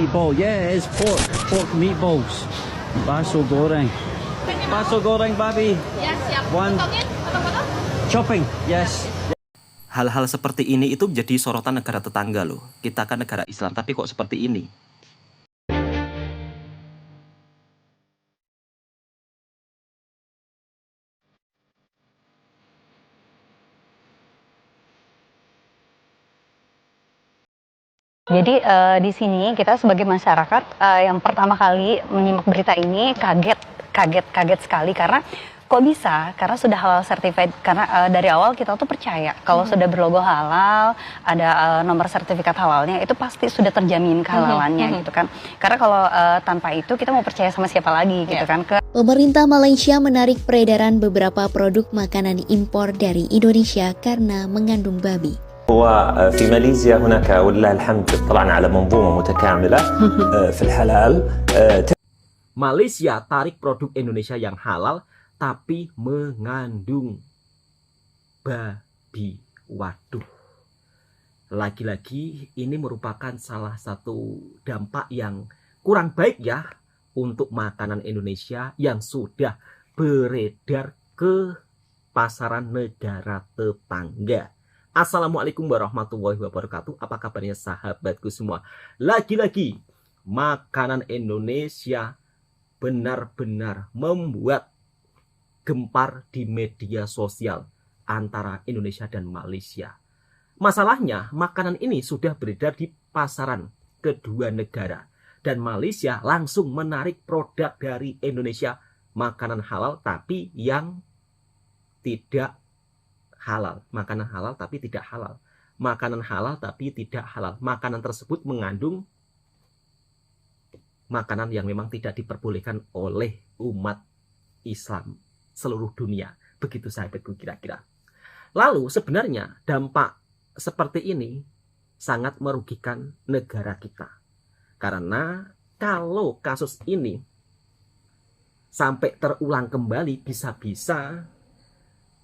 Meatball, yeah, it's pork meatballs. Baso goreng babi. Ya, siap. One. Potongin, potong-potong. Chopping, yes. Hal-hal seperti ini itu menjadi sorotan negara tetangga loh. Kita kan negara Islam, tapi kok seperti ini? Jadi di sini kita sebagai masyarakat yang pertama kali menyimak berita ini kaget sekali karena kok bisa? Karena sudah halal certified. Karena dari awal kita tuh percaya kalau sudah berlogo halal, ada nomor sertifikat halalnya, itu pasti sudah terjamin kehalalannya gitu kan. Karena kalau tanpa itu kita mau percaya sama siapa lagi gitu kan. Pemerintah Malaysia menarik peredaran beberapa produk makanan impor dari Indonesia karena mengandung babi. وفي ماليزيا هناك ولله الحمد طلعنا على منظومة متكاملة في الحلال. Malaysia tarik produk Indonesia yang halal tapi mengandung babi. Waduh. Lagi-lagi ini merupakan salah satu dampak yang kurang baik ya untuk makanan Indonesia yang sudah beredar ke pasaran negara tetangga. Assalamualaikum warahmatullahi wabarakatuh. Apa kabarnya sahabatku semua? Lagi-lagi makanan Indonesia benar-benar membuat gempar di media sosial antara Indonesia dan Malaysia. Masalahnya makanan ini sudah beredar di pasaran kedua negara dan Malaysia langsung menarik produk dari Indonesia, makanan halal tapi yang tidak halal, makanan halal tapi tidak halal, makanan halal tapi tidak halal. Makanan tersebut mengandung makanan yang memang tidak diperbolehkan oleh umat Islam seluruh dunia. Begitu sahabatku kira-kira. Lalu sebenarnya dampak seperti ini sangat merugikan negara kita. Karena kalau kasus ini sampai terulang kembali, bisa-bisa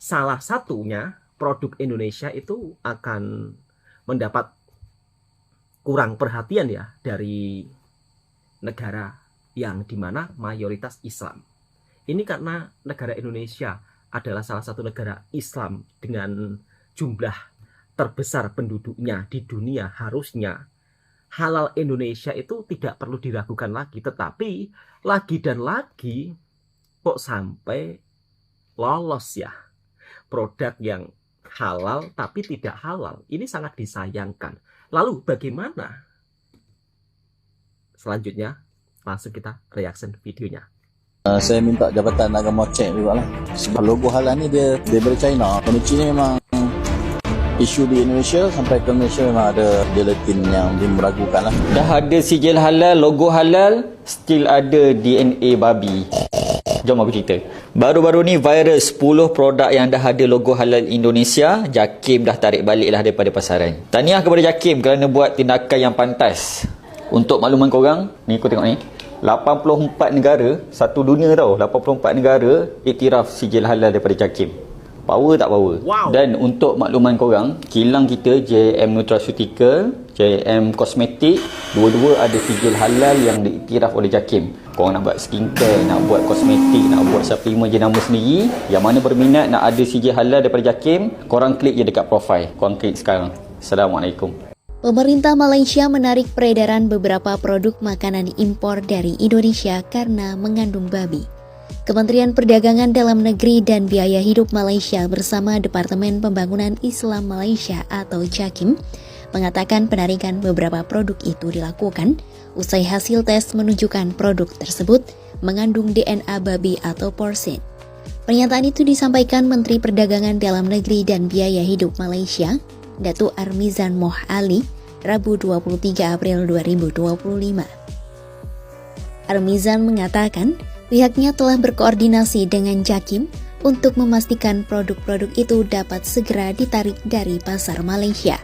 salah satunya produk Indonesia itu akan mendapat kurang perhatian ya dari negara yang dimana mayoritas Islam. Ini karena negara Indonesia adalah salah satu negara Islam dengan jumlah terbesar penduduknya di dunia. Harusnya halal Indonesia itu tidak perlu diragukan lagi. Tetapi lagi dan lagi kok sampai lolos ya produk yang halal tapi tidak halal. Ini sangat disayangkan. Lalu bagaimana? Selanjutnya langsung kita reaction videonya. Saya minta Jabatan Agama cek juga lah. Sebab logo halal ni dia dari China. Kalau China memang isu di Indonesia sampai ke Malaysia memang ada gelatin yang meragukan lah. Dah ada sijil halal, logo halal, still ada DNA babi. Jom aku cerita. Baru-baru ni viral 10 produk yang dah ada logo halal Indonesia, JAKIM dah tarik balik lah daripada pasaran. Tahniah kepada JAKIM kerana buat tindakan yang pantas. Untuk makluman korang, ni kau tengok ni, 84 negara, satu dunia tau, 84 negara iktiraf sijil halal daripada JAKIM. Power tak power? Wow. Dan untuk makluman korang, kilang kita JM Nutraceutical, JM Kosmetik, dua-dua ada sijil halal yang diiktiraf oleh JAKIM. Korang nak buat skincare, nak buat kosmetik, nak buat suplemen jenama sendiri, yang mana berminat nak ada sijil halal daripada JAKIM, korang klik je dekat profile. Korang klik sekarang. Assalamualaikum. Pemerintah Malaysia menarik peredaran beberapa produk makanan impor dari Indonesia karena mengandung babi. Kementerian Perdagangan Dalam Negeri dan Biaya Hidup Malaysia bersama Departemen Pembangunan Islam Malaysia atau JAKIM mengatakan penarikan beberapa produk itu dilakukan usai hasil tes menunjukkan produk tersebut mengandung DNA babi atau porcine. Pernyataan itu disampaikan Menteri Perdagangan Dalam Negeri dan Biaya Hidup Malaysia, Datuk Armizan Moh Ali, Rabu 23 April 2025. Armizan mengatakan pihaknya telah berkoordinasi dengan JAKIM untuk memastikan produk-produk itu dapat segera ditarik dari pasar Malaysia.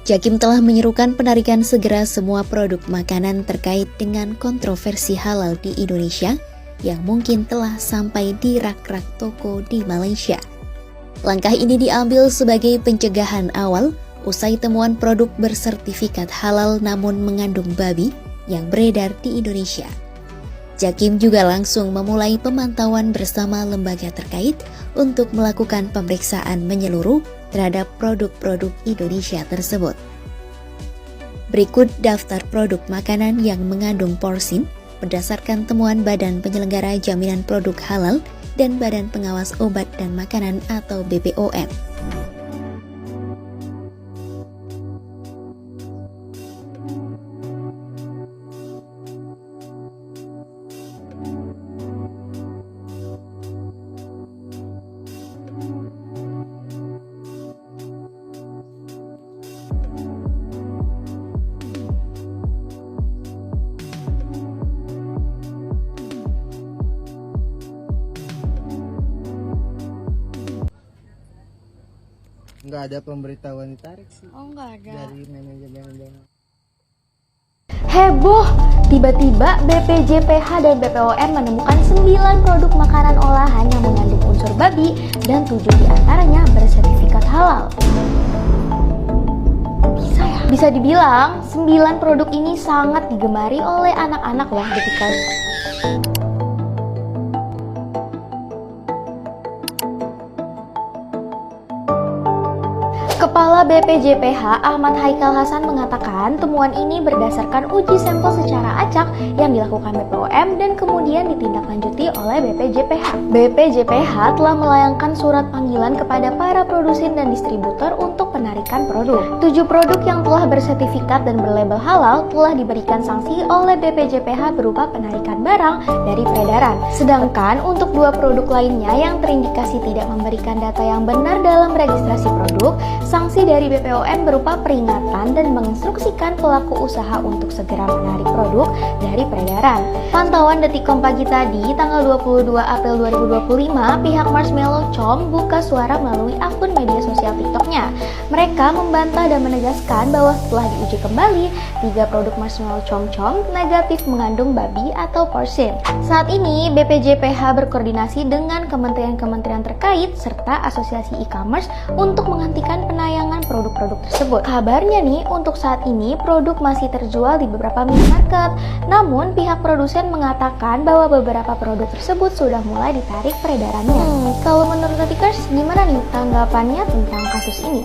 JAKIM telah menyerukan penarikan segera semua produk makanan terkait dengan kontroversi halal di Indonesia yang mungkin telah sampai di rak-rak toko di Malaysia. Langkah ini diambil sebagai pencegahan awal usai temuan produk bersertifikat halal namun mengandung babi yang beredar di Indonesia. Jakim juga langsung memulai pemantauan bersama lembaga terkait untuk melakukan pemeriksaan menyeluruh terhadap produk-produk Indonesia tersebut. Berikut daftar produk makanan yang mengandung porsin berdasarkan temuan Badan Penyelenggara Jaminan Produk Halal dan Badan Pengawas Obat dan Makanan atau BPOM. Nggak ada pemberitahuan ditarik sih Oh, nggak ada. dari manajemen. Heboh! Tiba-tiba BPJPH dan BPOM menemukan 9 produk makanan olahan yang mengandung unsur babi dan 7 diantaranya bersertifikat halal. Bisa ya? Bisa dibilang 9 produk ini sangat digemari oleh anak-anak loh ketika Kepala BPJPH Ahmad Haikal Hasan mengatakan temuan ini berdasarkan uji sampel secara acak yang dilakukan BPOM dan kemudian ditindaklanjuti oleh BPJPH. BPJPH telah melayangkan surat panggilan kepada para produsen dan distributor untuk penarikan produk. 7 produk yang telah bersertifikat dan berlabel halal telah diberikan sanksi oleh BPJPH berupa penarikan barang dari peredaran. Sedangkan untuk 2 produk lainnya yang terindikasi tidak memberikan data yang benar dalam registrasi produk, sanksi dari BPOM berupa peringatan dan menginstruksikan pelaku usaha untuk segera menarik produk dari peredaran. Pantauan Detikkom pagi tadi, tanggal 22 April 2025, pihak Marshmallow Com buka suara melalui akun media sosial TikToknya. Mereka membantah dan menegaskan bahwa setelah diuji kembali, 3 produk Marshmallow Com negatif mengandung babi atau porsin. Saat ini, BPJPH berkoordinasi dengan kementerian-kementerian terkait serta asosiasi e-commerce untuk menghentikan penayangan produk-produk tersebut. Kabarnya nih, untuk saat ini produk masih terjual di beberapa minimarket. Namun, pihak produsen mengatakan bahwa beberapa produk tersebut sudah mulai ditarik peredarannya. Kalau menurut Detikers, gimana nih tanggapannya tentang kasus ini?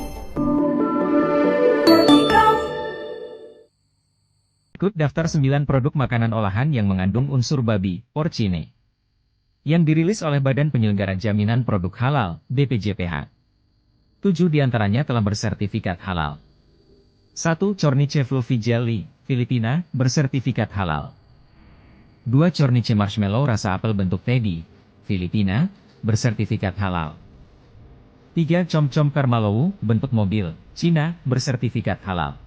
Ikut daftar 9 produk makanan olahan yang mengandung unsur babi, porcine, yang dirilis oleh Badan Penyelenggara Jaminan Produk Halal, BPJPH. 7 diantaranya telah bersertifikat halal. 1. Cornice Fluffy Jelly, Filipina, bersertifikat halal. 2. Cornice Marshmallow rasa apel bentuk teddy, Filipina, bersertifikat halal. 3. Com-com Carmallow, bentuk mobil, Cina, bersertifikat halal.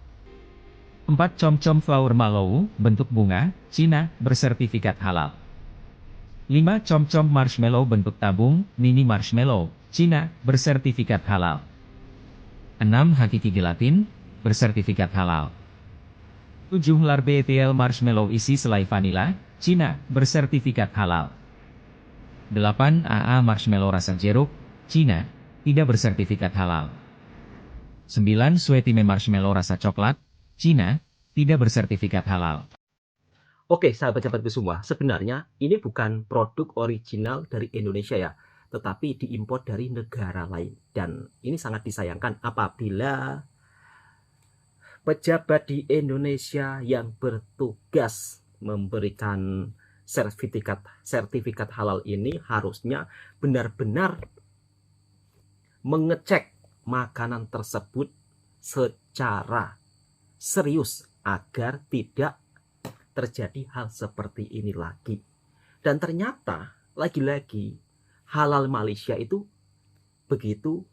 4. Com-com Flower Mallow, bentuk bunga, Cina, bersertifikat halal. 5. Com-com Marshmallow bentuk tabung, mini marshmallow, Cina, bersertifikat halal. 6. Hakiki gelatin, bersertifikat halal. 7. Larbe ETL marshmallow isi selai vanila, Cina, bersertifikat halal. 8. AA marshmallow rasa jeruk, Cina, tidak bersertifikat halal. 9. Sweetime marshmallow rasa coklat, Cina, tidak bersertifikat halal. Oke, sahabat-sahabatku semua, sebenarnya ini bukan produk original dari Indonesia ya, tetapi diimpor dari negara lain. Dan ini sangat disayangkan apabila pejabat di Indonesia yang bertugas memberikan sertifikat halal ini harusnya benar-benar mengecek makanan tersebut secara serius agar tidak terjadi hal seperti ini lagi. Dan ternyata lagi-lagi halal Malaysia itu begitu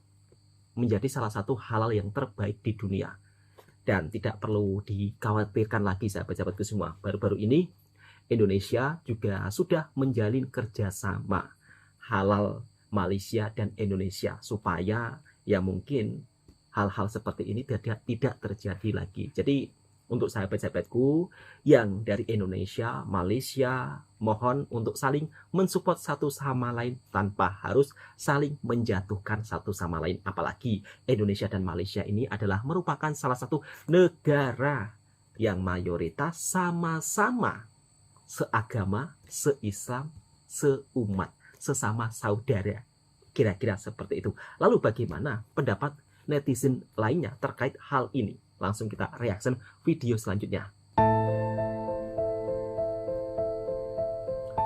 menjadi salah satu halal yang terbaik di dunia. Dan tidak perlu dikhawatirkan lagi sahabat-sahabatku semua. Baru-baru ini Indonesia juga sudah menjalin kerjasama halal Malaysia dan Indonesia supaya ya mungkin hal-hal seperti ini tidak terjadi lagi. Jadi Untuk sahabat-sahabatku yang dari Indonesia, Malaysia, mohon untuk saling mensupport satu sama lain tanpa harus saling menjatuhkan satu sama lain. Apalagi Indonesia dan Malaysia ini adalah merupakan salah satu negara yang mayoritas sama-sama seagama, seislam, seumat, sesama saudara. Kira-kira seperti itu. Lalu bagaimana pendapat netizen lainnya terkait hal ini? Langsung kita reaction video selanjutnya.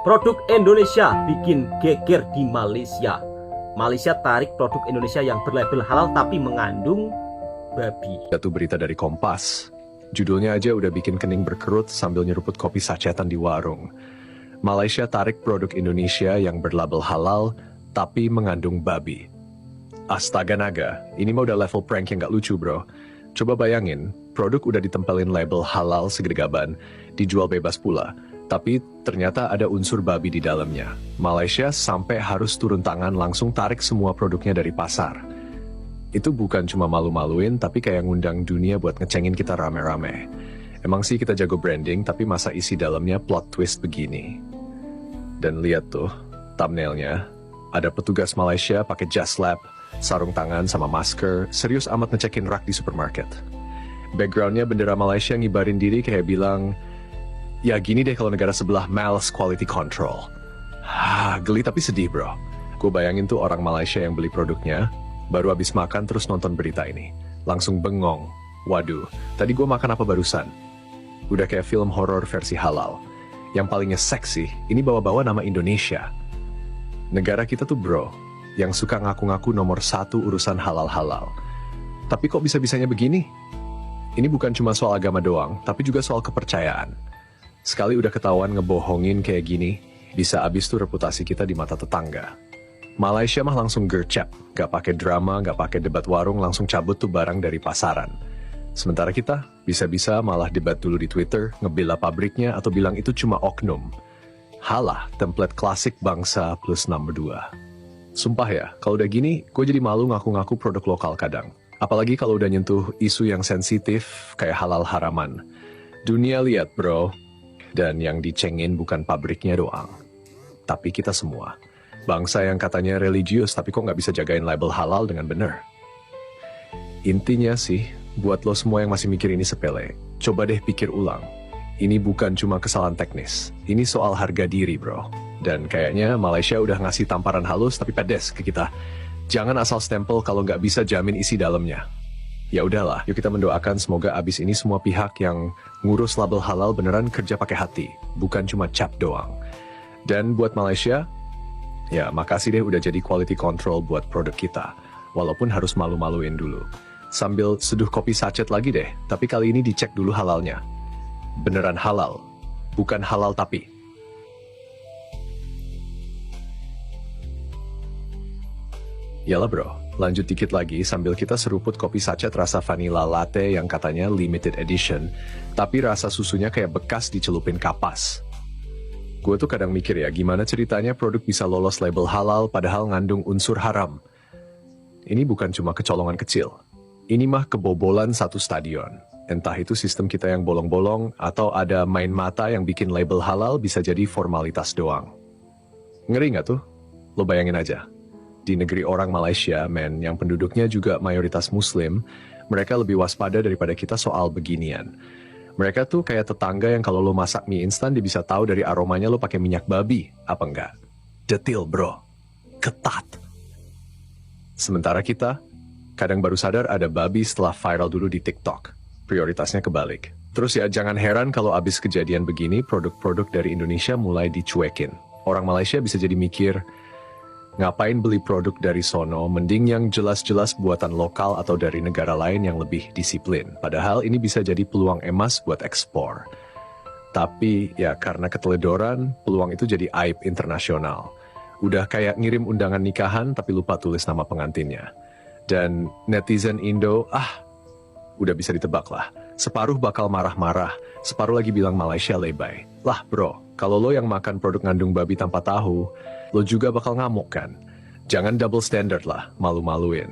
Produk Indonesia bikin geger di Malaysia. Malaysia tarik produk Indonesia yang berlabel halal tapi mengandung babi. Satu berita dari Kompas. Judulnya aja udah bikin kening berkerut sambil nyeruput kopi sacetan di warung. Malaysia tarik produk Indonesia yang berlabel halal tapi mengandung babi. Astaga naga, ini mah udah level prank yang gak lucu bro. Coba bayangin, produk udah ditempelin label halal segede gaban, dijual bebas pula. Tapi ternyata ada unsur babi di dalamnya. Malaysia sampai harus turun tangan langsung tarik semua produknya dari pasar. Itu bukan cuma malu-maluin, tapi kayak ngundang dunia buat ngecengin kita rame-rame. Emang sih kita jago branding, tapi masa isi dalamnya plot twist begini. Dan lihat tuh, thumbnailnya. Ada petugas Malaysia pakai jas lab, sarung tangan sama masker, serius amat ngecekin rak di supermarket. Backgroundnya bendera Malaysia ngibarin diri kayak bilang, ya gini deh kalau negara sebelah males quality control. Geli tapi sedih bro. Gue bayangin tuh orang Malaysia yang beli produknya, baru habis makan terus nonton berita ini. Langsung bengong. Waduh, tadi gue makan apa barusan? Udah kayak film horor versi halal. Yang palingnya seksi, ini bawa-bawa nama Indonesia. Negara kita tuh bro, yang suka ngaku-ngaku nomor 1 urusan halal-halal. Tapi kok bisa-bisanya begini? Ini bukan cuma soal agama doang, tapi juga soal kepercayaan. Sekali udah ketahuan ngebohongin kayak gini, bisa abis tuh reputasi kita di mata tetangga. Malaysia mah langsung gercep, gak pakai drama, gak pakai debat warung, langsung cabut tuh barang dari pasaran. Sementara kita, bisa-bisa malah debat dulu di Twitter, ngebela pabriknya atau bilang itu cuma oknum. Halah, template klasik bangsa plus number 2. Sumpah ya, kalau udah gini, gue jadi malu ngaku-ngaku produk lokal kadang. Apalagi kalau udah nyentuh isu yang sensitif, kayak halal haraman. Dunia lihat bro, dan yang dicengin bukan pabriknya doang, tapi kita semua. Bangsa yang katanya religius, tapi kok nggak bisa jagain label halal dengan bener. Intinya sih, buat lo semua yang masih mikir ini sepele, coba deh pikir ulang. Ini bukan cuma kesalahan teknis, ini soal harga diri bro. Dan kayaknya Malaysia udah ngasih tamparan halus tapi pedes ke kita. Jangan asal stempel kalau nggak bisa jamin isi dalamnya. Ya udahlah, yuk kita mendoakan semoga abis ini semua pihak yang ngurus label halal beneran kerja pakai hati, bukan cuma cap doang. Dan buat Malaysia, ya makasih deh udah jadi quality control buat produk kita, walaupun harus malu-maluin dulu. Sambil seduh kopi sachet lagi deh, tapi kali ini dicek dulu halalnya. Beneran halal, bukan halal tapi. Yalah bro, lanjut dikit lagi sambil kita seruput kopi sachet rasa vanilla latte yang katanya limited edition, tapi rasa susunya kayak bekas dicelupin kapas. Gue tuh kadang mikir ya, gimana ceritanya produk bisa lolos label halal padahal ngandung unsur haram. Ini bukan cuma kecolongan kecil, ini mah kebobolan satu stadion. Entah itu sistem kita yang bolong-bolong, atau ada main mata yang bikin label halal bisa jadi formalitas doang. Ngeri nggak tuh? Lo bayangin aja. Di negeri orang Malaysia, men, yang penduduknya juga mayoritas muslim, mereka lebih waspada daripada kita soal beginian. Mereka tuh kayak tetangga yang kalau lo masak mie instan, dia bisa tahu dari aromanya lo pakai minyak babi, apa enggak? Detil bro. Ketat. Sementara kita, kadang baru sadar ada babi setelah viral dulu di TikTok. Prioritasnya kebalik. Terus ya jangan heran kalau abis kejadian begini produk-produk dari Indonesia mulai dicuekin. Orang Malaysia bisa jadi mikir, ngapain beli produk dari sono, mending yang jelas-jelas buatan lokal atau dari negara lain yang lebih disiplin. Padahal ini bisa jadi peluang emas buat ekspor. Tapi ya karena keteledoran, peluang itu jadi aib internasional. Udah kayak ngirim undangan nikahan tapi lupa tulis nama pengantinnya. Dan netizen Indo, udah bisa ditebak lah. Separuh bakal marah-marah, separuh lagi bilang Malaysia lebay. Lah bro, kalau lo yang makan produk ngandung babi tanpa tahu, lo juga bakal ngamuk kan? Jangan double standard lah, malu-maluin.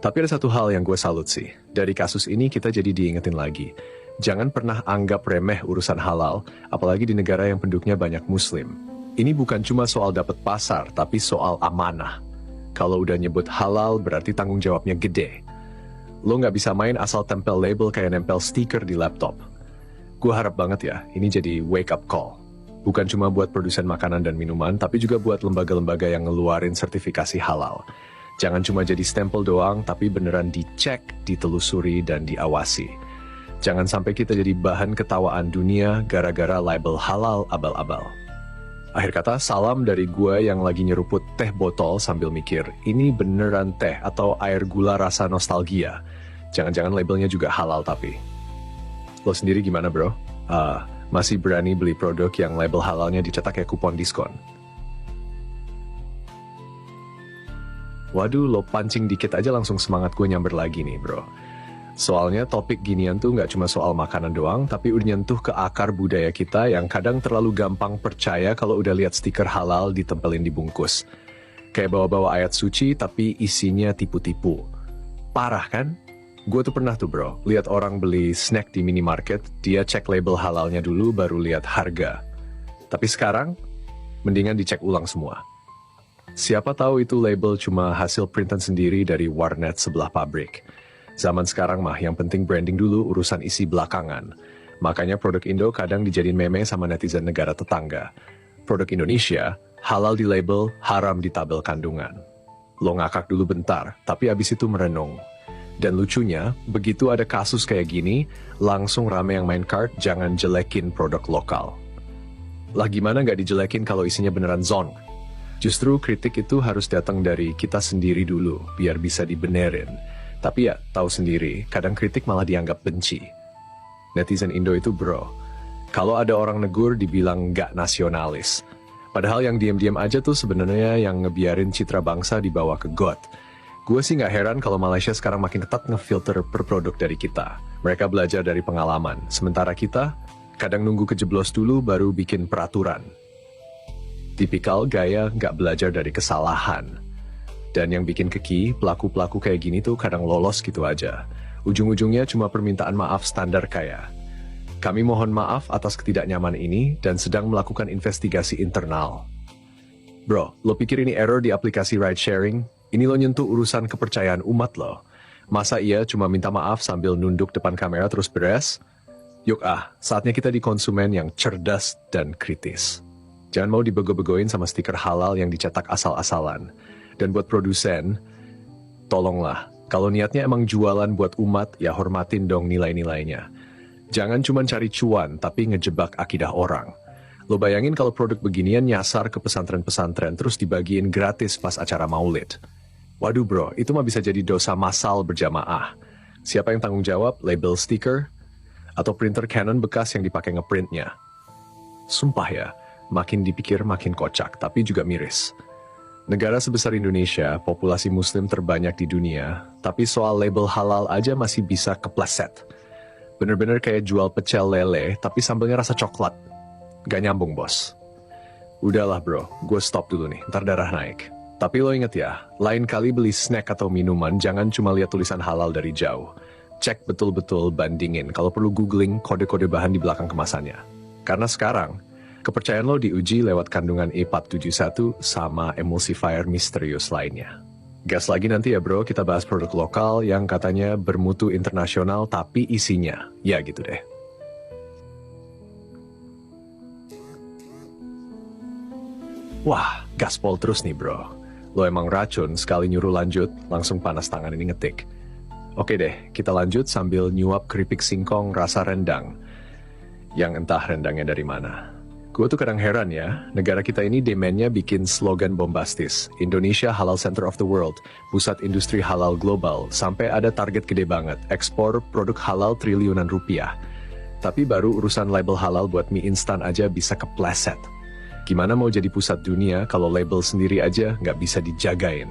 Tapi ada satu hal yang gue salut sih. Dari kasus ini kita jadi diingetin lagi. Jangan pernah anggap remeh urusan halal, apalagi di negara yang penduduknya banyak muslim. Ini bukan cuma soal dapat pasar, tapi soal amanah. Kalau udah nyebut halal, berarti tanggung jawabnya gede. Lo nggak bisa main asal tempel label kayak nempel stiker di laptop. Gue harap banget ya, ini jadi wake up call. Bukan cuma buat produsen makanan dan minuman, tapi juga buat lembaga-lembaga yang ngeluarin sertifikasi halal. Jangan cuma jadi stempel doang, tapi beneran dicek, ditelusuri, dan diawasi. Jangan sampai kita jadi bahan ketawaan dunia gara-gara label halal abal-abal. Akhir kata, salam dari gue yang lagi nyeruput teh botol sambil mikir, ini beneran teh atau air gula rasa nostalgia. Jangan-jangan labelnya juga halal tapi. Lo sendiri gimana bro? Masih berani beli produk yang label halalnya dicetak kayak kupon diskon? Waduh, lo pancing dikit aja langsung semangat gue nyamber lagi nih bro. Soalnya topik ginian tuh nggak cuma soal makanan doang, tapi udah nyentuh ke akar budaya kita yang kadang terlalu gampang percaya kalau udah lihat stiker halal ditempelin di bungkus. Kayak bawa-bawa ayat suci tapi isinya tipu-tipu. Parah kan? Gue tuh pernah tuh bro, lihat orang beli snack di minimarket, dia cek label halalnya dulu baru lihat harga. Tapi sekarang, mendingan dicek ulang semua. Siapa tahu itu label cuma hasil printan sendiri dari warnet sebelah pabrik. Zaman sekarang mah yang penting branding dulu, urusan isi belakangan. Makanya produk Indo kadang dijadiin meme sama netizen negara tetangga. Produk Indonesia, halal di label, haram di tabel kandungan. Lo ngakak dulu bentar, tapi abis itu merenung. Dan lucunya, begitu ada kasus kayak gini, langsung rame yang main card, jangan jelekin produk lokal. Lah gimana nggak dijelekin kalau isinya beneran zonk? Justru kritik itu harus datang dari kita sendiri dulu, biar bisa dibenerin. Tapi ya, tahu sendiri, kadang kritik malah dianggap benci. Netizen Indo itu bro, kalau ada orang negur dibilang nggak nasionalis. Padahal yang diam-diam aja tuh sebenarnya yang ngebiarin citra bangsa dibawa ke got. Gue sih nggak heran kalau Malaysia sekarang makin ketat ngefilter per produk dari kita. Mereka belajar dari pengalaman, sementara kita kadang nunggu kejeblos dulu baru bikin peraturan. Tipikal gaya nggak belajar dari kesalahan. Dan yang bikin keki, pelaku-pelaku kayak gini tuh kadang lolos gitu aja. Ujung-ujungnya cuma permintaan maaf standar kayak, kami mohon maaf atas ketidaknyamanan ini dan sedang melakukan investigasi internal. Bro, lo pikir ini error di aplikasi ride sharing? Ini lo nyentuh urusan kepercayaan umat lo. Masa iya cuma minta maaf sambil nunduk depan kamera terus beres? Yuk saatnya kita di konsumen yang cerdas dan kritis. Jangan mau dibego-begoin sama stiker halal yang dicetak asal-asalan. Dan buat produsen, tolonglah, kalau niatnya emang jualan buat umat, ya hormatin dong nilai-nilainya. Jangan cuma cari cuan, tapi ngejebak akidah orang. Lo bayangin kalau produk beginian nyasar ke pesantren-pesantren, terus dibagiin gratis pas acara maulid. Waduh bro, itu mah bisa jadi dosa massal berjamaah. Siapa yang tanggung jawab? Label stiker? Atau printer Canon bekas yang dipakai ngeprintnya? Sumpah ya, makin dipikir makin kocak, tapi juga miris. Negara sebesar Indonesia, populasi muslim terbanyak di dunia, tapi soal label halal aja masih bisa kepleset. Bener-bener kayak jual pecel lele, tapi sambelnya rasa coklat. Gak nyambung bos. Udahlah bro, gue stop dulu nih, ntar darah naik. Tapi lo inget ya, lain kali beli snack atau minuman, jangan cuma lihat tulisan halal dari jauh. Cek betul-betul, bandingin, kalau perlu googling kode-kode bahan di belakang kemasannya. Karena sekarang, kepercayaan lo diuji lewat kandungan E471 sama emulsifier misterius lainnya. Gas lagi nanti ya bro, kita bahas produk lokal yang katanya bermutu internasional tapi isinya, ya gitu deh. Wah, gaspol terus nih bro. Lo emang racun, sekali nyuruh lanjut, langsung panas tangan ini ngetik. Oke deh, kita lanjut sambil nyuap keripik singkong rasa rendang. Yang entah rendangnya dari mana. Gue tuh kadang heran ya, negara kita ini demand-nya bikin slogan bombastis. Indonesia Halal Center of the World, pusat industri halal global, sampai ada target gede banget, ekspor produk halal triliunan rupiah. Tapi baru urusan label halal buat mie instan aja bisa kepleset. Gimana mau jadi pusat dunia kalau label sendiri aja nggak bisa dijagain?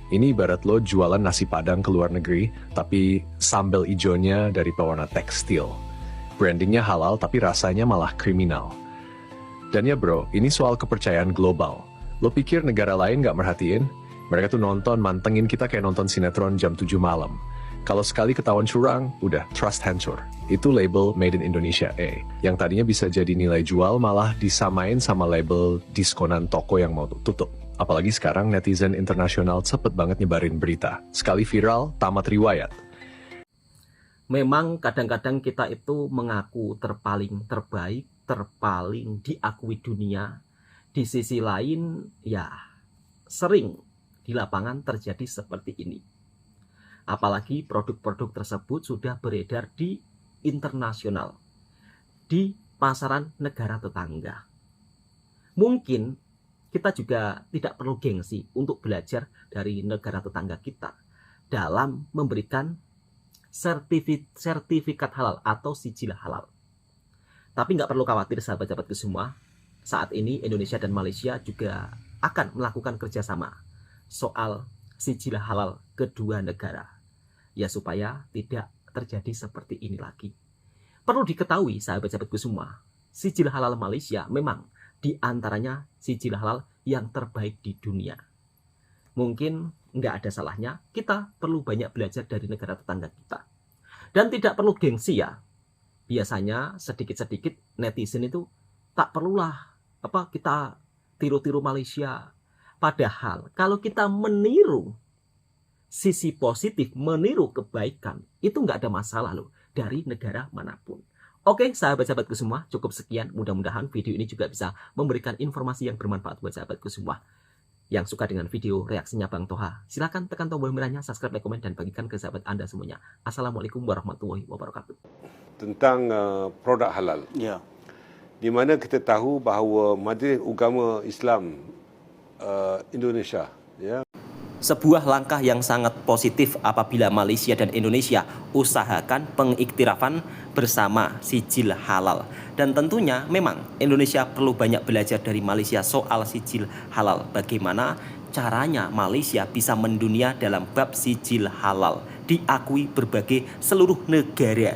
Ini ibarat lo jualan nasi padang ke luar negeri, tapi sambal ijonya dari pewarna tekstil. Brandingnya halal tapi rasanya malah kriminal. Dan ya bro, ini soal kepercayaan global. Lo pikir negara lain gak merhatiin? Mereka tuh nonton, mantengin kita kayak nonton sinetron jam 7 malam. Kalau sekali ketahuan curang, udah trust hancur. Itu label Made in Indonesia A, yang tadinya bisa jadi nilai jual malah disamain sama label diskonan toko yang mau tutup. Apalagi sekarang netizen internasional cepet banget nyebarin berita. Sekali viral, tamat riwayat. Memang kadang-kadang kita itu mengaku terpaling terbaik, terpaling diakui dunia. Di sisi lain, ya sering di lapangan terjadi seperti ini. Apalagi produk-produk tersebut sudah beredar di internasional, di pasaran negara tetangga. Mungkin kita juga tidak perlu gengsi untuk belajar dari negara tetangga kita dalam memberikan sertifikat halal atau sijil halal. Tapi nggak perlu khawatir sahabat-sahabatku semua, saat ini Indonesia dan Malaysia juga akan melakukan kerjasama soal sijil halal kedua negara. Ya supaya tidak terjadi seperti ini lagi. Perlu diketahui sahabat-sahabatku semua, sijil halal Malaysia memang diantaranya sijil halal yang terbaik di dunia. Mungkin nggak ada salahnya kita perlu banyak belajar dari negara tetangga kita. Dan tidak perlu gengsi ya. Biasanya sedikit-sedikit netizen itu tak perlulah kita tiru-tiru Malaysia. Padahal kalau kita meniru sisi positif, meniru kebaikan, itu nggak ada masalah loh dari negara manapun. Oke, sahabat-sahabatku semua, cukup sekian. Mudah-mudahan video ini juga bisa memberikan informasi yang bermanfaat buat sahabatku semua. Yang suka dengan video reaksinya Bang Toha, silahkan tekan tombol merahnya, subscribe, like, komen, dan bagikan ke sahabat Anda semuanya. Assalamualaikum warahmatullahi wabarakatuh. Tentang produk halal. Ya. Di mana kita tahu bahawa Majlis Ugama Islam Indonesia, ya, Sebuah langkah yang sangat positif apabila Malaysia dan Indonesia usahakan pengiktirafan bersama sijil halal. Dan tentunya memang Indonesia perlu banyak belajar dari Malaysia soal sijil halal. Bagaimana caranya Malaysia bisa mendunia dalam bab sijil halal, diakui berbagai seluruh negara.